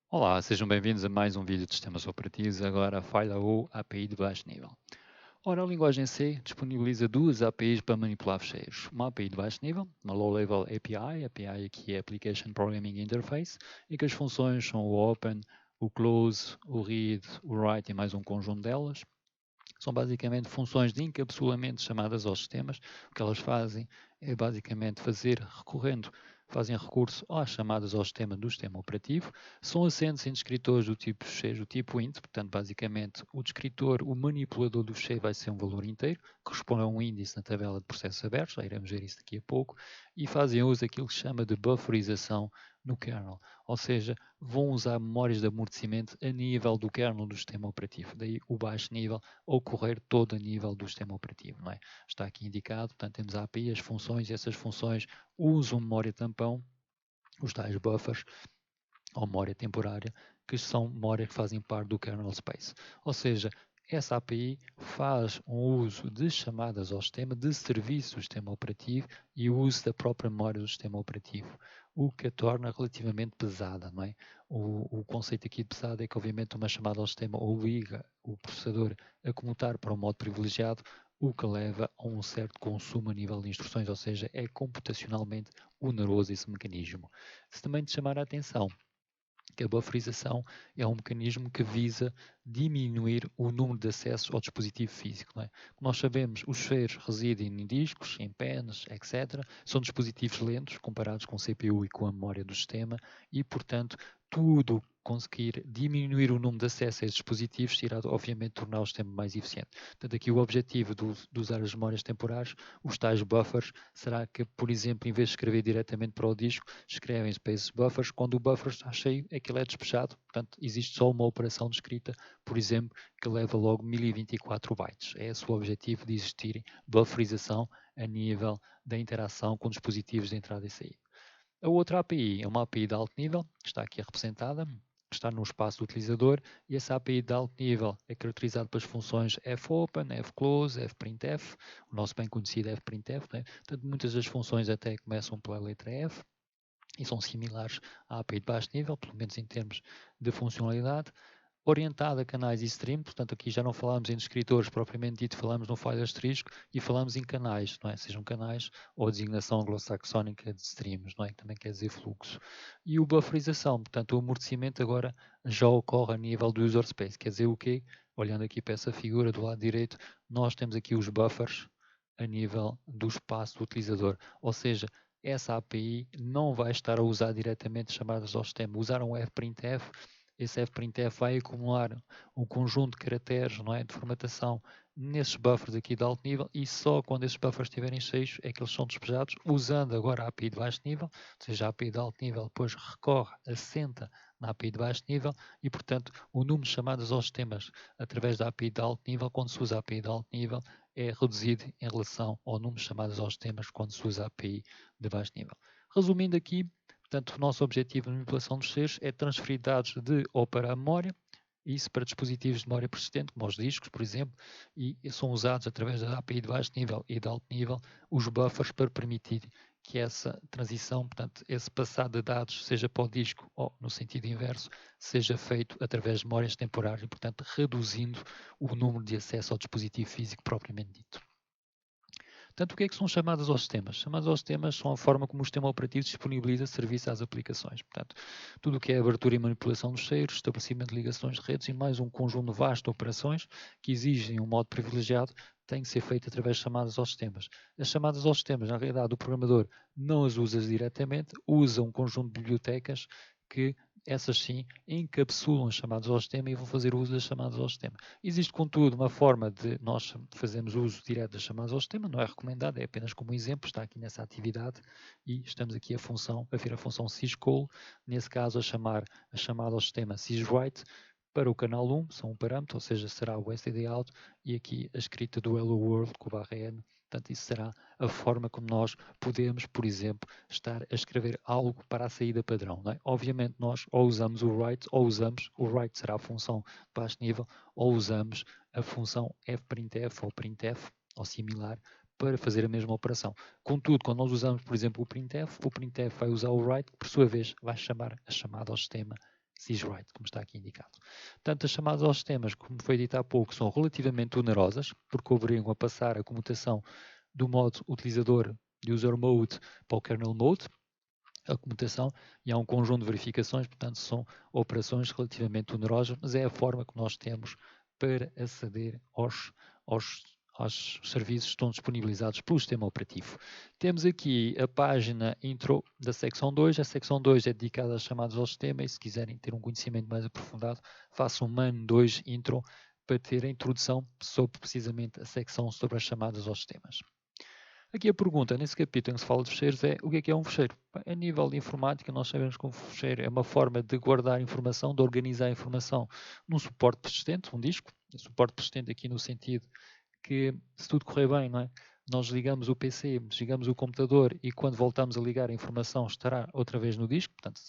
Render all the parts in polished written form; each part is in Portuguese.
Olá, sejam bem-vindos a mais um vídeo de sistemas operativos, agora a falha ou API de baixo nível. Ora, a linguagem C disponibiliza duas APIs para manipular fecheiros. Uma API de baixo nível, uma Low-Level API, API aqui é Application Programming Interface, em que as funções são o Open, o Close, o Read, o Write e mais um conjunto delas. São basicamente funções de encapsulamento chamadas aos sistemas. O que elas fazem é basicamente fazem recurso às chamadas ao sistema do sistema operativo. São assentes em descritores do tipo fecheiro, do tipo int, portanto, basicamente, o descritor, o manipulador do fecheiro vai ser um valor inteiro, que corresponde a um índice na tabela de processos abertos, já iremos ver isso daqui a pouco, e fazem uso daquilo que se chama de bufferização no kernel, ou seja, vão usar memórias de amortecimento a nível do kernel do sistema operativo, daí o baixo nível ocorrer todo a nível do sistema operativo, não é? Está aqui indicado, portanto temos a API, as funções, e essas funções usam memória tampão, os tais buffers, ou memória temporária, que são memórias que fazem parte do kernel space. Ou seja, essa API faz um uso de chamadas ao sistema, de serviço do sistema operativo e o uso da própria memória do sistema operativo, o que a torna relativamente pesada, não é? O conceito aqui de pesado é que, obviamente, uma chamada ao sistema obriga o processador a comutar para um modo privilegiado, o que leva a um certo consumo a nível de instruções, ou seja, é computacionalmente oneroso esse mecanismo. Se também te chamar a atenção, que a bufferização é um mecanismo que visa diminuir o número de acessos ao dispositivo físico. Não é? Como nós sabemos, os fecheiros residem em discos, em pens, etc. São dispositivos lentos comparados com o CPU e com a memória do sistema e, portanto, tudo conseguir diminuir o número de acessos a esses dispositivos irá, obviamente, tornar o sistema mais eficiente. Portanto, aqui o objetivo de usar as memórias temporárias, os tais buffers, será que, por exemplo, em vez de escrever diretamente para o disco, escrevem-se para esses buffers. Quando o buffer está cheio, aquilo é despejado. Portanto, existe só uma operação de escrita, por exemplo, que leva logo 1024 bytes. É esse o objetivo de existir bufferização a nível da interação com dispositivos de entrada e saída. A outra API é uma API de alto nível, que está aqui representada, que está no espaço do utilizador, e essa API de alto nível é caracterizada pelas funções fopen, fclose, fprintf, o nosso bem conhecido fprintf, né? Portanto, muitas das funções até começam pela letra F, e são similares à API de baixo nível, pelo menos em termos de funcionalidade, orientada a canais e stream, portanto aqui já não falamos em descritores propriamente dito, falamos no file asterisco e falamos em canais, não é? Sejam canais ou a designação anglo-saxónica de streams, não é? Que também quer dizer fluxo. E o bufferização, portanto o amortecimento agora já ocorre a nível do user space, quer dizer o quê? Olhando aqui para essa figura do lado direito, nós temos aqui os buffers a nível do espaço do utilizador, ou seja, essa API não vai estar a usar diretamente chamadas ao sistema. Usar um fprintf, esse fprintf vai acumular um conjunto de caracteres, não é, de formatação nesses buffers aqui de alto nível e só quando esses buffers estiverem cheios é que eles são despejados, usando agora a API de baixo nível, ou seja, a API de alto nível depois recorre, assenta na API de baixo nível e, portanto, o número de chamadas aos sistemas através da API de alto nível, quando se usa a API de alto nível, é reduzido em relação ao número de chamadas aos sistemas quando se usa a API de baixo nível. Resumindo aqui, portanto, o nosso objetivo na manipulação dos fecheiros é transferir dados de ou para a memória, isso para dispositivos de memória persistente, como os discos, por exemplo, e são usados através da API de baixo nível e de alto nível os buffers para permitir que essa transição, portanto, esse passar de dados, seja para o disco ou no sentido inverso, seja feito através de memórias temporárias e, portanto, reduzindo o número de acesso ao dispositivo físico propriamente dito. Portanto, o que é que são chamadas aos sistemas? Chamadas aos sistemas são a forma como o sistema operativo disponibiliza serviço às aplicações. Portanto, tudo o que é abertura e manipulação dos cheiros, estabelecimento de ligações de redes e mais um conjunto vasto de operações que exigem um modo privilegiado tem que ser feito através de chamadas aos sistemas. As chamadas aos sistemas, na realidade, o programador não as usa diretamente, usa um conjunto de bibliotecas que essas sim encapsulam as chamadas ao sistema e vão fazer uso das chamadas ao sistema. Existe, contudo, uma forma de nós fazermos uso direto das chamadas ao sistema, não é recomendado, é apenas como exemplo, está aqui nessa atividade e estamos aqui a ver a função syscall, nesse caso a chamada ao sistema syswrite para o canal 1, são um parâmetro, ou seja, será o std out e aqui a escrita do hello world com o /n, portanto isso será a forma como nós podemos, por exemplo, estar a escrever algo para a saída padrão. Não é? Obviamente nós ou usamos o write ou usamos, o write será a função de baixo nível, ou usamos a função fprintf ou printf ou similar para fazer a mesma operação. Contudo, quando nós usamos, por exemplo, o printf vai usar o write, que por sua vez vai chamar a chamada ao sistema syswrite, como está aqui indicado. Portanto, as chamadas aos sistemas, como foi dito há pouco, são relativamente onerosas, porque obrigam a passar a comutação do modo utilizador de user mode para o kernel mode, a comutação, e há um conjunto de verificações, portanto são operações relativamente onerosas, mas é a forma que nós temos para aceder aos serviços que estão disponibilizados pelo sistema operativo. Temos aqui a página intro da secção 2, a secção 2 é dedicada às chamadas ao sistema, e se quiserem ter um conhecimento mais aprofundado, façam man 2 intro para ter a introdução sobre precisamente a secção sobre as chamadas aos sistemas. Aqui a pergunta, nesse capítulo em que se fala de fecheiros, é o que é um fecheiro? A nível de informática, nós sabemos que um fecheiro é uma forma de guardar informação, de organizar informação num suporte persistente, um disco. Um suporte persistente aqui no sentido que, se tudo correr bem, não é? Nós ligamos o PC, desligamos o computador e quando voltamos a ligar a informação estará outra vez no disco, portanto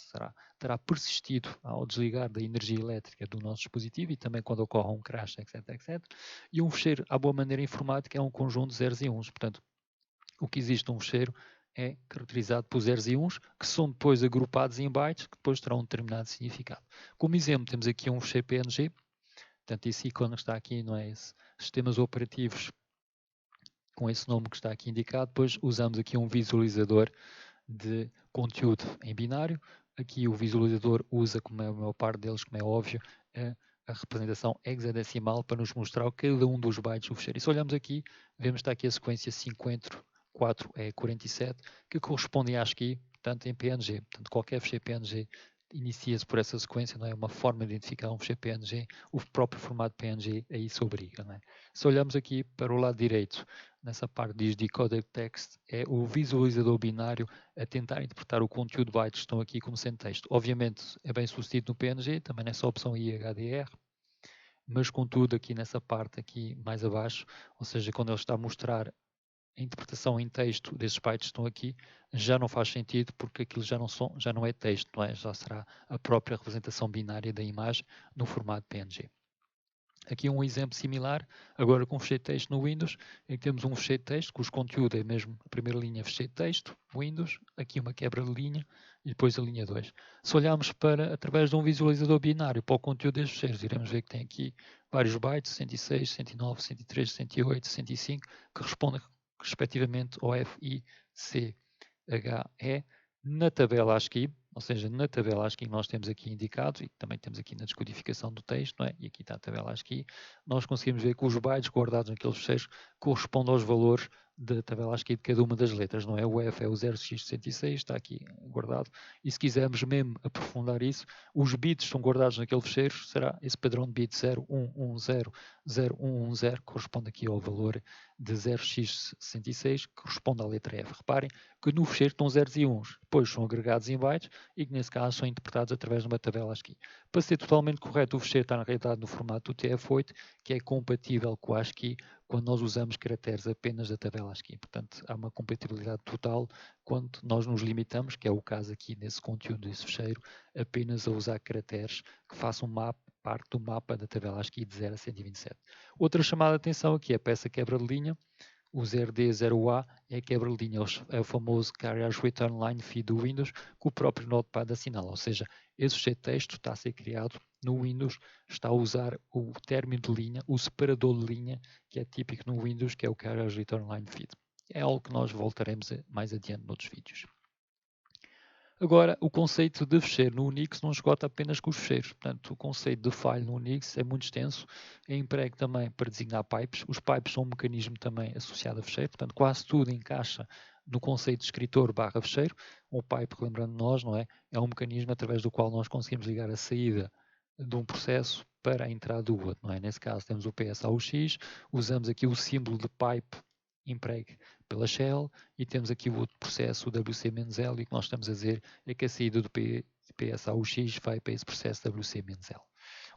terá persistido ao desligar da energia elétrica do nosso dispositivo e também quando ocorre um crash, etc, etc. E um fecheiro, à boa maneira informática, é um conjunto de zeros e uns, portanto, o que existe um fecheiro é caracterizado por zeros e uns, que são depois agrupados em bytes, que depois terão um determinado significado. Como exemplo, temos aqui um fecheiro PNG, portanto, esse ícone que está aqui, não é esse? Sistemas operativos com esse nome que está aqui indicado, depois usamos aqui um visualizador de conteúdo em binário. Aqui o visualizador usa, como é a maior parte deles, como é óbvio, a representação hexadecimal para nos mostrar cada um dos bytes do fecheiro. E se olhamos aqui, vemos que está aqui a sequência 54E47, que corresponde a ASCII, portanto, em PNG. Portanto, qualquer fecheiro PNG inicia-se por essa sequência, não é uma forma de identificar um fecheiro PNG, o próprio formato PNG aí se obriga. Não é? Se olhamos aqui para o lado direito, nessa parte diz Decoded Text, é o visualizador binário a tentar interpretar o conteúdo de bytes que estão aqui como sendo texto. Obviamente é bem sucedido no PNG, também nessa opção IHDR, mas contudo aqui nessa parte aqui mais abaixo, ou seja, quando ele está a mostrar a interpretação em texto desses bytes que estão aqui, já não faz sentido porque aquilo já não é texto, não é? Já será a própria representação binária da imagem no formato PNG. Aqui um exemplo similar, agora com fecheiro de texto no Windows, em que temos um fecheiro de texto, cujo conteúdo é mesmo a primeira linha fecheiro de texto, Windows, aqui uma quebra de linha e depois a linha 2. Se olharmos para, através de um visualizador binário para o conteúdo destes fecheiros, iremos ver que tem aqui vários bytes, 106, 109, 103, 108, 105, que respondem respectivamente ao F, I, C, H, E, na tabela ASCII, ou seja, na tabela ASCII nós temos aqui indicado, e também temos aqui na descodificação do texto, não é? E aqui está a tabela ASCII, nós conseguimos ver que os bytes guardados naqueles fecheiros correspondem aos valores da tabela ASCII de cada uma das letras, não é? O F é o 0x66, está aqui guardado, e se quisermos mesmo aprofundar isso, os bits que são guardados naquele fecheiro, será esse padrão de bit 01100110, corresponde aqui ao valor de 0x66, que corresponde à letra F. Reparem que no fecheiro estão zeros e uns, depois são agregados em bytes e que nesse caso são interpretados através de uma tabela ASCII. Para ser totalmente correto, o fecheiro está na realidade no formato do TF8, que é compatível com a ASCII quando nós usamos caracteres apenas da tabela ASCII. Portanto, há uma compatibilidade total quando nós nos limitamos, que é o caso aqui nesse conteúdo desse fecheiro, apenas a usar caracteres que façam parte do mapa da tabela ASCII de 0 a 127. Outra chamada de atenção aqui é a peça quebra de linha. O 0D0A é a quebra de linha, é o famoso Carriage Return Line Feed do Windows, que o próprio Notepad assinala, ou seja, esse fecheiro de texto está a ser criado no Windows, está a usar o término de linha, o separador de linha, que é típico no Windows, que é o Carriage Return Line Feed. É algo que nós voltaremos mais adiante noutros vídeos. Agora, o conceito de fecheiro no Unix não esgota apenas com os fecheiros. Portanto, o conceito de file no Unix é muito extenso. É emprego também para designar pipes. Os pipes são um mecanismo também associado a fecheiro. Portanto, quase tudo encaixa no conceito de escritor barra fecheiro. Um pipe, lembrando nós, não é? É um mecanismo através do qual nós conseguimos ligar a saída de um processo para a entrada do outro, não é? Nesse caso temos o PSAUX, usamos aqui o símbolo de pipe empregue pela shell e temos aqui o outro processo, o WC-L, e o que nós estamos a dizer é que a saída do PSAUX vai para esse processo WC-L.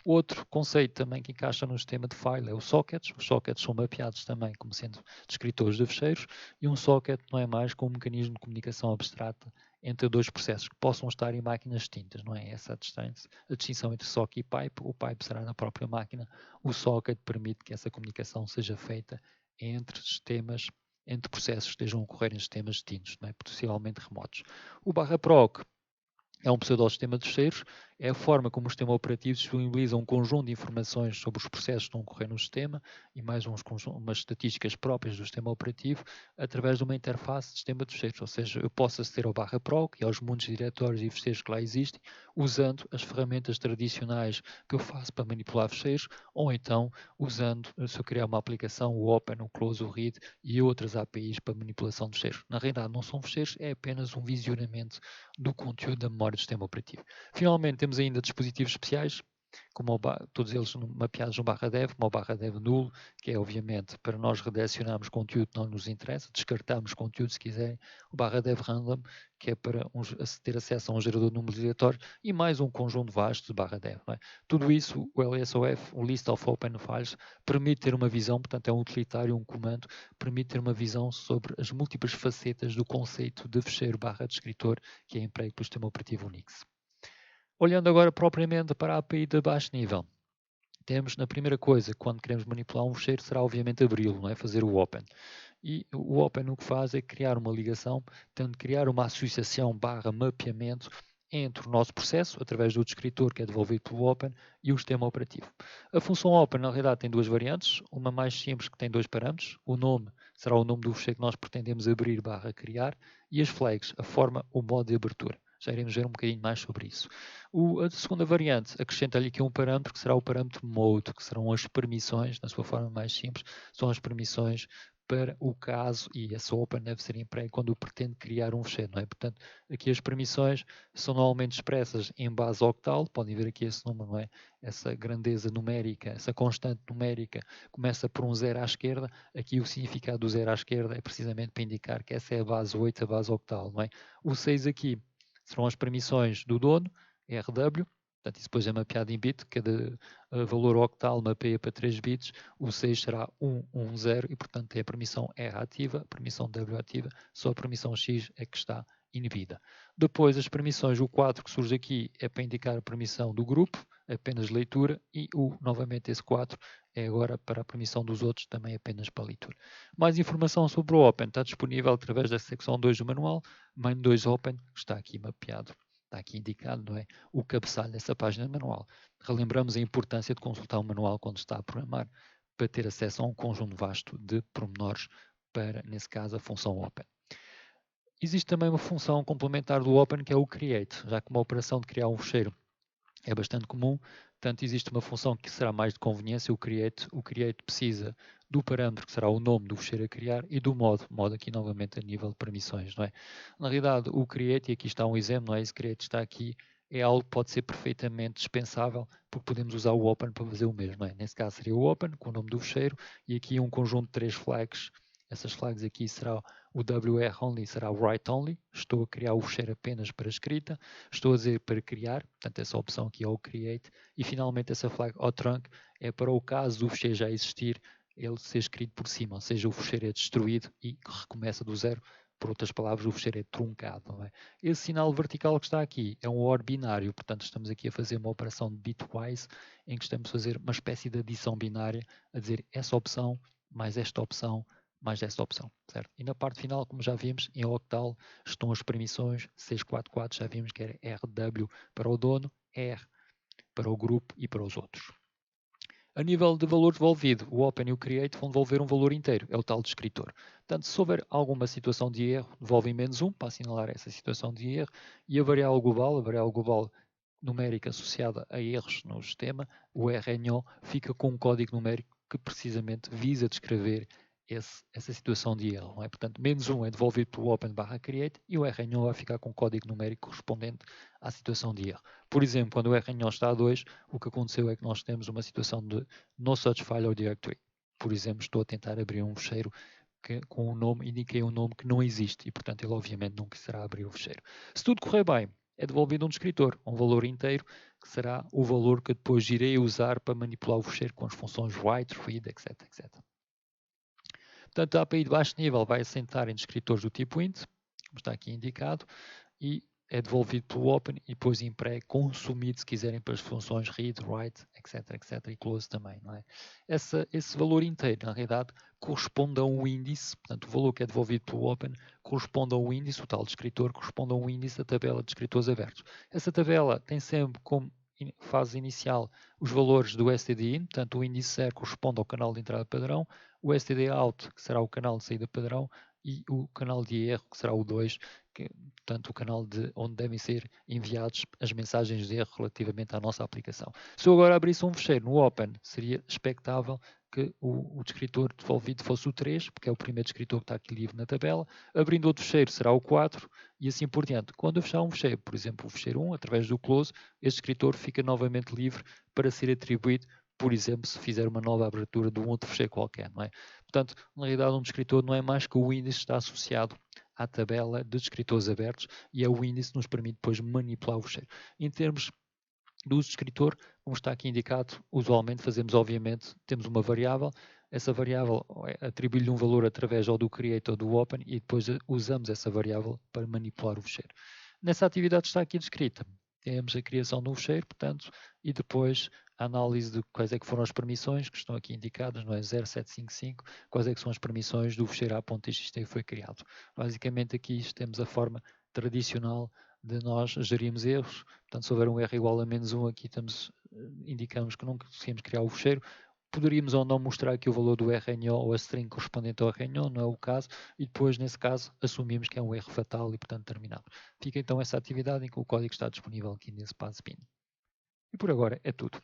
Outro conceito também que encaixa no sistema de file é o sockets. Os sockets são mapeados também como sendo descritores de fecheiros e um socket não é mais que um mecanismo de comunicação abstrata entre dois processos que possam estar em máquinas distintas, não é essa a distinção entre socket e pipe. O pipe será na própria máquina. O socket permite que essa comunicação seja feita entre sistemas, entre processos que estejam a ocorrer em sistemas distintos, não é? Possivelmente remotos. O /proc é um pseudosistema de fecheiros, é a forma como o sistema operativo disponibiliza um conjunto de informações sobre os processos que estão a ocorrer no sistema e mais umas estatísticas próprias do sistema operativo através de uma interface de sistema de fecheiros. Ou seja, eu posso aceder ao /proc e aos muitos diretórios e fecheiros que lá existem usando as ferramentas tradicionais que eu faço para manipular fecheiros ou então usando, se eu criar uma aplicação, o Open, o Close, o Read e outras APIs para manipulação de fecheiros. Na realidade não são fecheiros, é apenas um visionamento do conteúdo da memória do sistema operativo. Finalmente, temos ainda dispositivos especiais, como todos eles mapeados no /dev, como o /dev nulo, que é obviamente para nós redirecionarmos conteúdo que não nos interessa, descartarmos conteúdo se quiserem, o /dev random, que é para ter acesso a um gerador de números aleatórios, e mais um conjunto vasto de /dev. É? Tudo isso, o LSOF, o List of Open Files, permite ter uma visão, portanto é um utilitário, um comando, permite ter uma visão sobre as múltiplas facetas do conceito de fecheiro /descritor que é emprego pelo sistema operativo Unix. Olhando agora propriamente para a API de baixo nível, temos na primeira coisa, quando queremos manipular um fecheiro, será obviamente abri-lo, não é? Fazer o Open. E o Open o que faz é criar uma ligação, portanto, criar uma associação /mapeamento entre o nosso processo, através do descritor que é devolvido pelo Open, e o sistema operativo. A função Open, na realidade, tem duas variantes. Uma mais simples, que tem dois parâmetros. O nome será o nome do fecheiro que nós pretendemos abrir /criar, e as flags, a forma, o modo de abertura. Já iremos ver um bocadinho mais sobre isso. A segunda variante acrescenta-lhe aqui um parâmetro que será o parâmetro mode, que serão as permissões, na sua forma mais simples, são as permissões para o caso, e essa open deve ser emprego quando eu pretendo criar um fecheiro, não é? Portanto, aqui as permissões são normalmente expressas em base octal, podem ver aqui esse número, não é? Essa grandeza numérica, essa constante numérica começa por um 0 à esquerda, aqui o significado do 0 à esquerda é precisamente para indicar que essa é a base 8, a base octal, não é? O 6 aqui serão as permissões do dono, RW, portanto isso depois é mapeado em bit, cada valor octal mapeia para 3 bits, o 6 será 110 e portanto tem a permissão R ativa, a permissão W ativa, só a permissão X é que está inibida. Depois as permissões, o 4 que surge aqui é para indicar a permissão do grupo, apenas leitura, e novamente esse 4 é agora para a permissão dos outros, também apenas para leitura. Mais informação sobre o Open está disponível através da secção 2 do manual, main2 Open, que está aqui mapeado, está aqui indicado, não é? O cabeçalho dessa página de manual. Relembramos a importância de consultar o manual quando se está a programar, para ter acesso a um conjunto vasto de pormenores para, nesse caso, a função Open. Existe também uma função complementar do Open que é o Create, já que uma operação de criar um fecheiro é bastante comum, portanto existe uma função que será mais de conveniência, o Create. O Create precisa do parâmetro que será o nome do fecheiro a criar e do modo aqui novamente a nível de permissões, não é? Na realidade o Create, e aqui está um exemplo, não é? Esse Create está aqui, é algo que pode ser perfeitamente dispensável, porque podemos usar o Open para fazer o mesmo, não é? Nesse caso seria o Open, com o nome do fecheiro, e aqui um conjunto de 3 flags. Essas flags aqui será o WR only, será o write only, estou a criar o fecheiro apenas para escrita, estou a dizer para criar, portanto essa opção aqui é o create, e finalmente essa flag trunk é para o caso do fecheiro já existir, ele ser escrito por cima, ou seja, o fecheiro é destruído e recomeça do zero. Por outras palavras, o fecheiro é truncado. Não é? Esse sinal vertical que está aqui é um OR binário, portanto estamos aqui a fazer uma operação de bitwise, em que estamos a fazer uma espécie de adição binária, a dizer essa opção mais esta opção mais esta opção, certo? E na parte final, como já vimos, em octal estão as permissões 644, já vimos que era RW para o dono, R para o grupo e para os outros. A nível de valor devolvido, o Open e o Create vão devolver um valor inteiro, é o tal descritor. Portanto, se houver alguma situação de erro, devolvem -1 para assinalar essa situação de erro, e a variável global numérica associada a erros no sistema, o RNO, fica com um código numérico que precisamente visa descrever essa situação de erro. Não é? Portanto, -1 é devolvido pelo Open/Create e o RNO vai ficar com o código numérico correspondente à situação de erro. Por exemplo, quando o RNO está a 2, o que aconteceu é que nós temos uma situação de no such file or directory. Por exemplo, estou a tentar abrir um fecheiro com um nome, indiquei um nome que não existe e, portanto, ele obviamente não quererá abrir o fecheiro. Se tudo correr bem, é devolvido um descritor, um valor inteiro, que será o valor que depois irei usar para manipular o fecheiro com as funções write, read, etc, etc. Portanto, a API de baixo nível vai assentar em descritores do tipo int, como está aqui indicado, e é devolvido pelo open e depois em pré consumido, se quiserem, para as funções read, write, etc, e close também, não é? Esse valor inteiro, na realidade, corresponde a um índice, portanto, o valor que é devolvido pelo open corresponde a um índice, o tal descritor corresponde a um índice da tabela de escritores abertos. Essa tabela tem sempre como fase inicial os valores do std in, portanto, o índice 0 corresponde ao canal de entrada padrão, o std out, que será o canal de saída padrão, e o canal de erro, que será o 2, que, portanto, o canal onde devem ser enviados as mensagens de erro relativamente à nossa aplicação. Se eu agora abrisse um fecheiro no Open, seria expectável que o descritor devolvido fosse o 3, porque é o primeiro descritor que está aqui livre na tabela. Abrindo outro fecheiro será o 4 e assim por diante. Quando eu fechar um fecheiro, por exemplo, o fecheiro 1, através do close, este descritor fica novamente livre para ser atribuído, por exemplo, se fizer uma nova abertura de um outro fecheiro qualquer, não é? Portanto, na realidade, um descritor não é mais que o índice que está associado à tabela de descritores abertos e é o índice que nos permite depois manipular o fecheiro. Em termos do uso de escritor, como está aqui indicado, usualmente fazemos, obviamente, temos uma variável, essa variável atribui-lhe um valor através ou do create ou do open e depois usamos essa variável para manipular o fecheiro. Nessa atividade está aqui descrita. Temos a criação de um fecheiro, portanto, e depois a análise de quais é que foram as permissões que estão aqui indicadas, não é 0755, quais é que são as permissões do fecheiro a.txt que foi criado. Basicamente aqui temos a forma tradicional de nós gerirmos erros. Portanto, se houver um erro igual a -1, aqui indicamos que não conseguimos criar o fecheiro. Poderíamos ou não mostrar aqui o valor do RNO ou a string correspondente ao RNO, não é o caso, e depois, nesse caso, assumimos que é um erro fatal e, portanto, terminamos. Fica então essa atividade em que o código está disponível aqui nesse PASBin. E por agora é tudo.